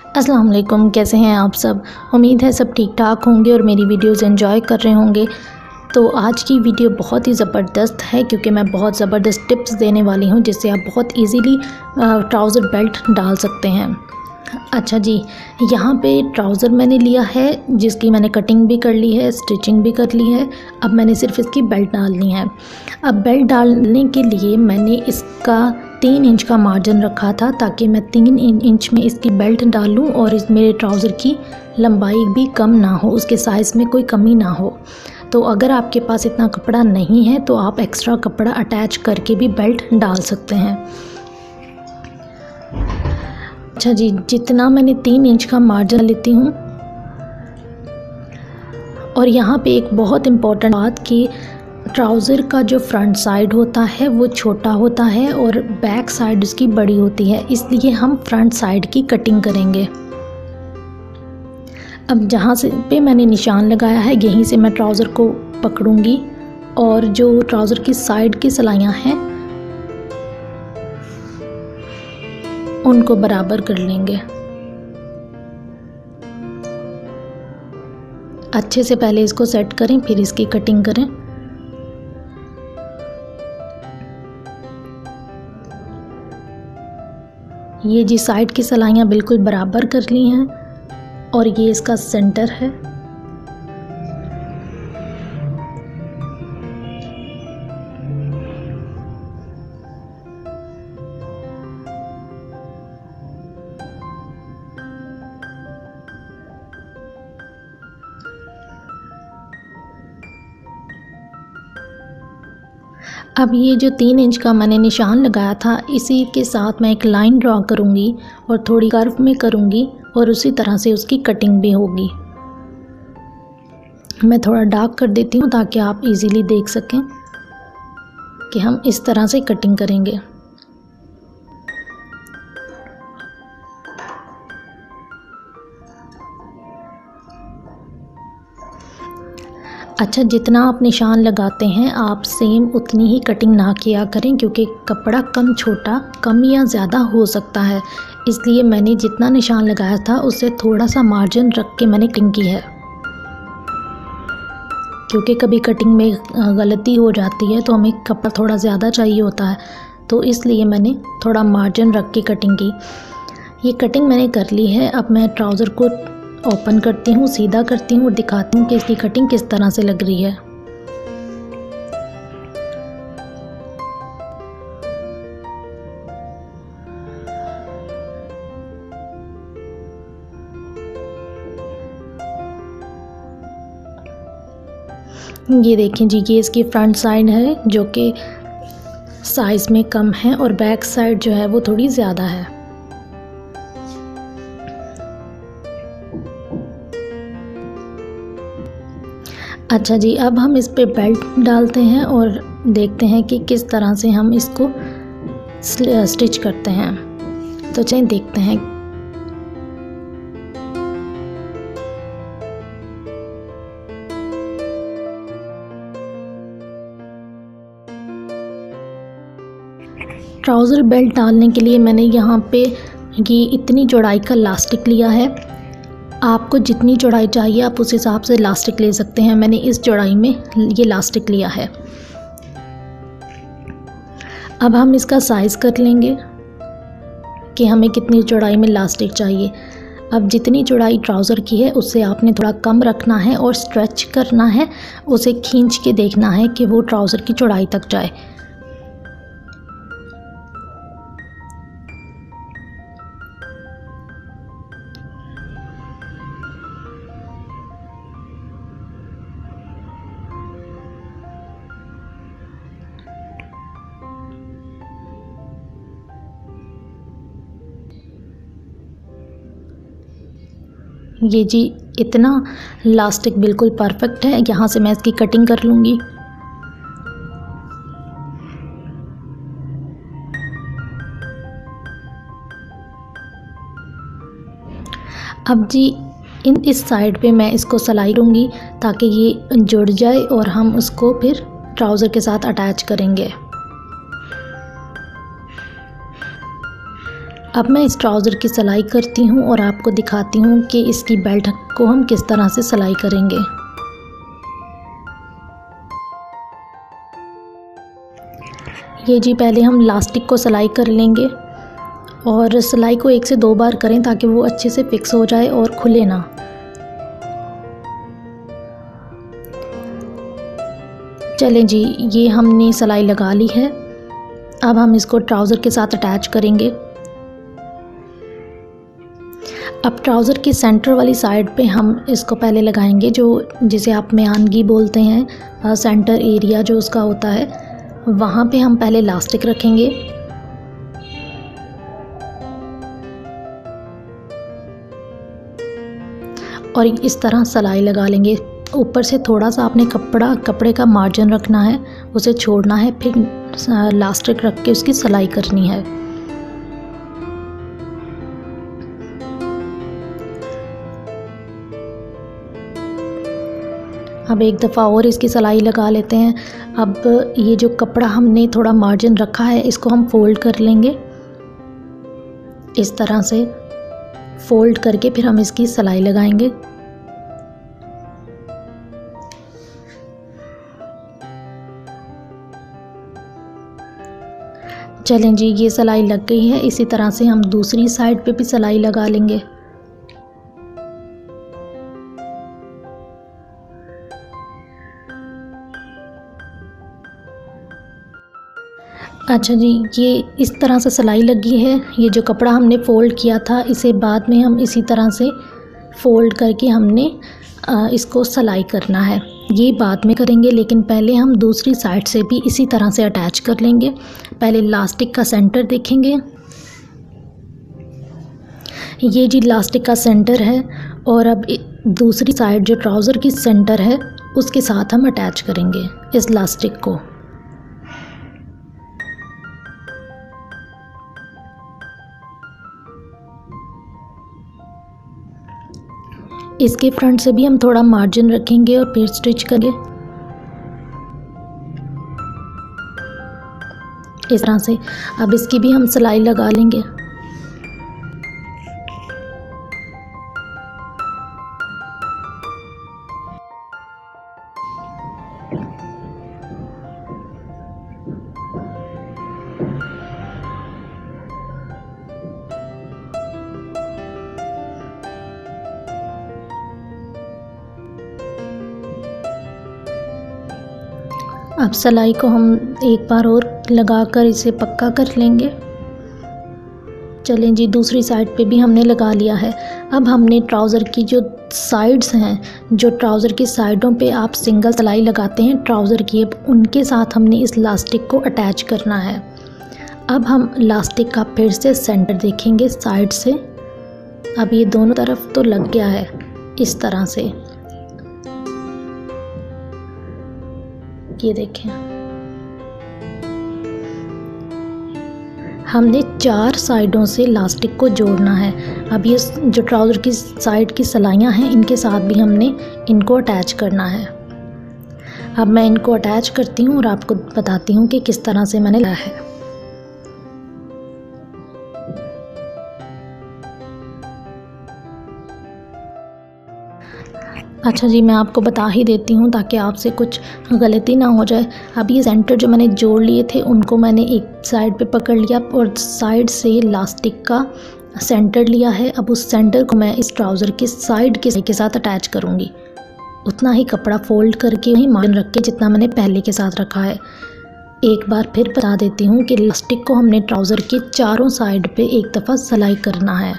अस्सलाम वालेकुम, कैसे हैं आप सब। उम्मीद है सब ठीक ठाक होंगे और मेरी वीडियोस एंजॉय कर रहे होंगे। तो आज की वीडियो बहुत ही ज़बरदस्त है क्योंकि मैं बहुत ज़बरदस्त टिप्स देने वाली हूं जिससे आप बहुत इजीली ट्राउज़र बेल्ट डाल सकते हैं। अच्छा जी, यहाँ पे ट्राउज़र मैंने लिया है जिसकी मैंने कटिंग भी कर ली है, स्टिचिंग भी कर ली है। अब मैंने सिर्फ इसकी बेल्ट डालनी है। अब बेल्ट डालने के लिए मैंने इसका 3 इंच का मार्जिन रखा था ताकि मैं 3 इंच में इसकी बेल्ट डालूं और इस मेरे ट्राउज़र की लंबाई भी कम ना हो, उसके साइज़ में कोई कमी ना हो। तो अगर आपके पास इतना कपड़ा नहीं है तो आप एक्स्ट्रा कपड़ा अटैच करके भी बेल्ट डाल सकते हैं। अच्छा जी, जितना मैंने 3 इंच का मार्जिन लेती हूँ। और यहाँ पे एक बहुत इम्पॉर्टेंट बात कि ट्राउज़र का जो फ्रंट साइड होता है वो छोटा होता है और बैक साइड उसकी बड़ी होती है, इसलिए हम फ्रंट साइड की कटिंग करेंगे। अब जहाँ से पे मैंने निशान लगाया है यहीं से मैं ट्राउज़र को पकड़ूंगी और जो ट्राउज़र की साइड की सिलाइयाँ हैं उनको बराबर कर लेंगे। अच्छे से पहले इसको सेट करें फिर इसकी कटिंग करें। ये जी साइड की सिलाइयाँ बिल्कुल बराबर कर ली हैं और ये इसका सेंटर है। अब ये जो 3 इंच का मैंने निशान लगाया था इसी के साथ मैं एक लाइन ड्रॉ करूँगी और थोड़ी कर्व में करूँगी और उसी तरह से उसकी कटिंग भी होगी। मैं थोड़ा डार्क कर देती हूँ ताकि आप इजीली देख सकें कि हम इस तरह से कटिंग करेंगे। अच्छा, जितना आप निशान लगाते हैं आप सेम उतनी ही कटिंग ना किया करें क्योंकि कपड़ा कम या ज़्यादा हो सकता है, इसलिए मैंने जितना निशान लगाया था उससे थोड़ा सा मार्जिन रख के मैंने कटिंग की है। क्योंकि कभी कटिंग में गलती हो जाती है तो हमें कपड़ा थोड़ा ज़्यादा चाहिए होता है, तो इसलिए मैंने थोड़ा मार्जिन रख के कटिंग की। ये कटिंग मैंने कर ली है। अब मैं ट्राउज़र को ओपन करती हूँ, सीधा करती हूँ और दिखाती हूँ कि इसकी कटिंग किस तरह से लग रही है। ये देखें जी, ये इसकी फ्रंट साइड है जो कि साइज़ में कम है और बैक साइड जो है वो थोड़ी ज़्यादा है। अच्छा जी, अब हम इस पे बेल्ट डालते हैं और देखते हैं कि किस तरह से हम इसको स्टिच करते हैं। तो चलिए देखते हैं। ट्राउज़र बेल्ट डालने के लिए मैंने यहाँ पे ये इतनी चौड़ाई का इलास्टिक लिया है। आपको जितनी चौड़ाई चाहिए आप उस हिसाब से इलास्टिक ले सकते हैं। मैंने इस चौड़ाई में ये इलास्टिक लिया है। अब हम इसका साइज़ कर लेंगे कि हमें कितनी चौड़ाई में इलास्टिक चाहिए। अब जितनी चौड़ाई ट्राउज़र की है उससे आपने थोड़ा कम रखना है और स्ट्रेच करना है, उसे खींच के देखना है कि वो ट्राउज़र की चौड़ाई तक जाए। ये जी इतना इलास्टिक बिल्कुल परफेक्ट है। यहाँ से मैं इसकी कटिंग कर लूँगी। अब जी इस साइड पे मैं इसको सिलाई दूँगी ताकि ये जुड़ जाए और हम उसको फिर ट्राउज़र के साथ अटैच करेंगे। अब मैं इस ट्राउज़र की सिलाई करती हूँ और आपको दिखाती हूँ कि इसकी बेल्ट को हम किस तरह से सिलाई करेंगे। ये जी पहले हम लास्टिक को सिलाई कर लेंगे और सिलाई को 1 से 2 बार करें ताकि वो अच्छे से फिक्स हो जाए और खुले ना। चलें जी, ये हमने सिलाई लगा ली है। अब हम इसको ट्राउज़र के साथ अटैच करेंगे। अब ट्राउज़र की सेंटर वाली साइड पे हम इसको पहले लगाएंगे, जो जिसे आप म्यांगी बोलते हैं, सेंटर एरिया जो उसका होता है, वहाँ पे हम पहले इलास्टिक रखेंगे। और इस तरह सिलाई लगा लेंगे। ऊपर से थोड़ा सा आपने कपड़े का मार्जिन रखना है, उसे छोड़ना है, फिर इलास्टिक रख के उसकी सिलाई करनी है। अब एक दफ़ा और इसकी सिलाई लगा लेते हैं। अब ये जो कपड़ा हमने थोड़ा मार्जिन रखा है, इसको हम फोल्ड कर लेंगे। इस तरह से फोल्ड करके फिर हम इसकी सिलाई लगाएंगे। चलें जी, ये सिलाई लग गई है। इसी तरह से हम दूसरी साइड पे भी सिलाई लगा लेंगे। अच्छा जी, ये इस तरह से सिलाई लगी है। ये जो कपड़ा हमने फ़ोल्ड किया था, इसे बाद में हम इसी तरह से फ़ोल्ड करके हमने इसको सिलाई करना है। ये बाद में करेंगे, लेकिन पहले हम दूसरी साइड से भी इसी तरह से अटैच कर लेंगे। पहले इलास्टिक का सेंटर देखेंगे। ये जी इलास्टिक का सेंटर है और अब दूसरी साइड जो ट्राउज़र की सेंटर है, उसके साथ हम अटैच करेंगे इस इलास्टिक को। इसके फ्रंट से भी हम थोड़ा मार्जिन रखेंगे और फिर स्टिच करेंगे इस तरह से। अब इसकी भी हम सिलाई लगा लेंगे। अब सिलाई को हम एक बार और लगाकर इसे पक्का कर लेंगे। चलें जी, दूसरी साइड पे भी हमने लगा लिया है। अब हमने ट्राउज़र की जो साइड्स हैं, जो ट्राउज़र की साइडों पे आप सिंगल सिलाई लगाते हैं ट्राउज़र की, अब उनके साथ हमने इस इलास्टिक को अटैच करना है। अब हम इलास्टिक का फिर से सेंटर देखेंगे साइड से। अब ये दोनों तरफ तो लग गया है इस तरह से, ये देखें। हमने 4 साइडों से इलास्टिक को जोड़ना है। अब ये जो ट्राउज़र की साइड की सिलाइयाँ हैं, इनके साथ भी हमने इनको अटैच करना है। अब मैं इनको अटैच करती हूँ और आपको बताती हूँ कि किस तरह से मैंने लाया है। अच्छा जी, मैं आपको बता ही देती हूँ ताकि आपसे कुछ गलती ना हो जाए। अब ये सेंटर जो मैंने जोड़ लिए थे, उनको मैंने एक साइड पे पकड़ लिया और साइड से इलास्टिक का सेंटर लिया है। अब उस सेंटर को मैं इस ट्राउज़र की साइड के साथ अटैच करूँगी। उतना ही कपड़ा फ़ोल्ड करके वही मार्जिन रख के जितना मैंने पहले के साथ रखा है। एक बार फिर बता देती हूँ कि इलास्टिक को हमने ट्राउज़र के चारों साइड पे एक दफ़ा सिलाई करना है।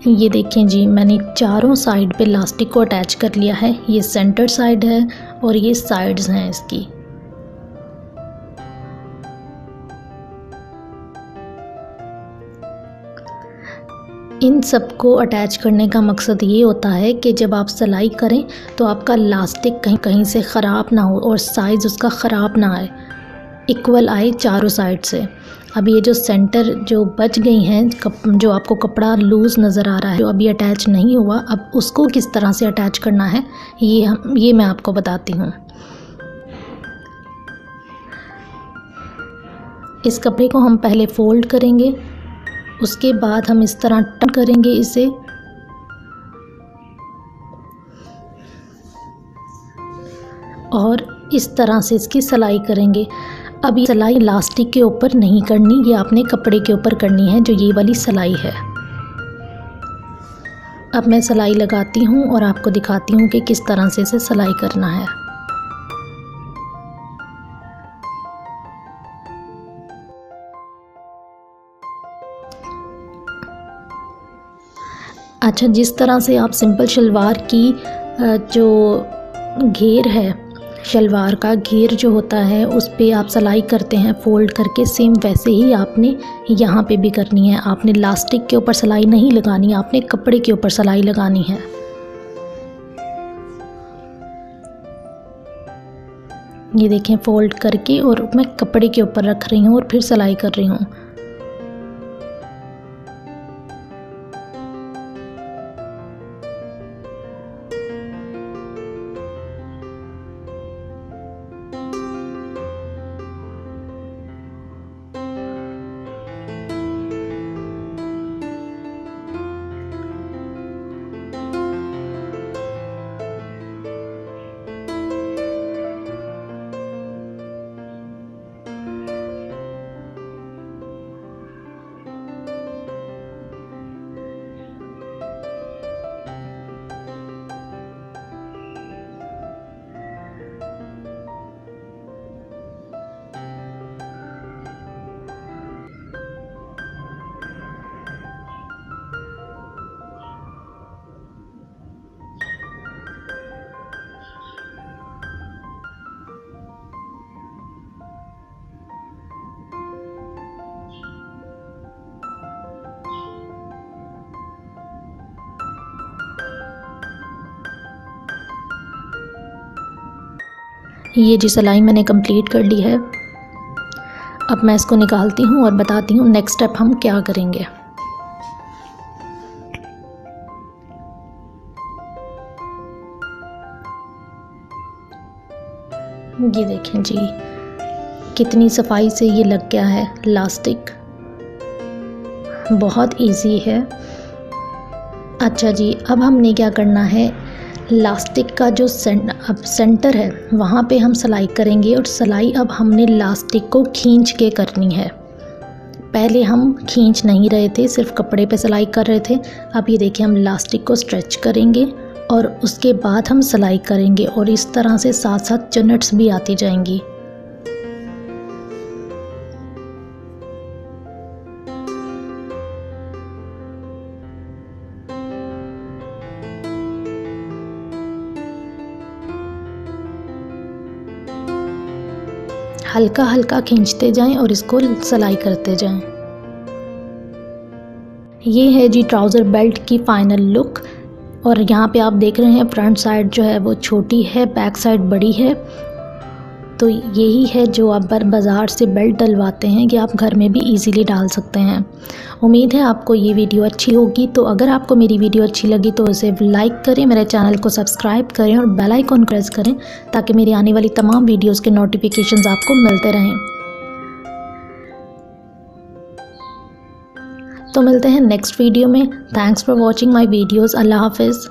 ये देखें जी, मैंने चारों साइड पे इलास्टिक को अटैच कर लिया है। ये सेंटर साइड है और ये साइड्स हैं इसकी। इन सबको अटैच करने का मकसद ये होता है कि जब आप सिलाई करें तो आपका इलास्टिक कहीं कहीं से ख़राब ना हो और साइज़ उसका ख़राब ना आए, इक्वल आए चारों साइड से। अब ये जो सेंटर जो बच गई हैं, जो आपको कपड़ा लूज़ नज़र आ रहा है, जो अभी अटैच नहीं हुआ, अब उसको किस तरह से अटैच करना है ये मैं आपको बताती हूँ। इस कपड़े को हम पहले फ़ोल्ड करेंगे, उसके बाद हम इस तरह टर्न करेंगे इसे, और इस तरह से इसकी सिलाई करेंगे। अब ये सिलाई इलास्टिक के ऊपर नहीं करनी, ये आपने कपड़े के ऊपर करनी है, जो ये वाली सिलाई है। अब मैं सिलाई लगाती हूँ और आपको दिखाती हूँ कि किस तरह से इसे सिलाई करना है। अच्छा, जिस तरह से आप सिंपल शलवार की जो घेर है, शलवार का घेर जो होता है उस पे आप सिलाई करते हैं फ़ोल्ड करके, सेम वैसे ही आपने यहाँ पे भी करनी है। आपने इलास्टिक के ऊपर सिलाई नहीं लगानी, आपने कपड़े के ऊपर सिलाई लगानी है। ये देखें, फ़ोल्ड करके और मैं कपड़े के ऊपर रख रही हूँ और फिर सिलाई कर रही हूँ। ये जी सिलाई मैंने कंप्लीट कर ली है। अब मैं इसको निकालती हूँ और बताती हूँ नेक्स्ट स्टेप हम क्या करेंगे। ये देखें जी, कितनी सफाई से ये लग गया है इलास्टिक, बहुत इजी है। अच्छा जी, अब हमने क्या करना है, इलास्टिक का जो सेंटर है वहाँ पे हम सिलाई करेंगे, और सिलाई अब हमने इलास्टिक को खींच के करनी है। पहले हम खींच नहीं रहे थे, सिर्फ कपड़े पे सिलाई कर रहे थे। अब ये देखिए, हम इलास्टिक को स्ट्रेच करेंगे और उसके बाद हम सिलाई करेंगे, और इस तरह से साथ साथ चुन्नट्स भी आती जाएंगी। हल्का हल्का खींचते जाएं और इसको सिलाई करते जाएं। ये है जी ट्राउज़र बेल्ट की फ़ाइनल लुक। और यहाँ पे आप देख रहे हैं फ्रंट साइड जो है वो छोटी है, बैक साइड बड़ी है। तो यही है जो आप बाज़ार से बेल्ट डलवाते हैं कि आप घर में भी इजीली डाल सकते हैं। उम्मीद है आपको ये वीडियो अच्छी होगी। तो अगर आपको मेरी वीडियो अच्छी लगी तो इसे लाइक करें, मेरे चैनल को सब्सक्राइब करें और बेल आइकन प्रेस करें, ताकि मेरी आने वाली तमाम वीडियोस के नोटिफिकेशंस आपको मिलते रहें। तो मिलते हैं नेक्स्ट वीडियो में। Thanks for watching my videos. अल्लाह हाफिज़।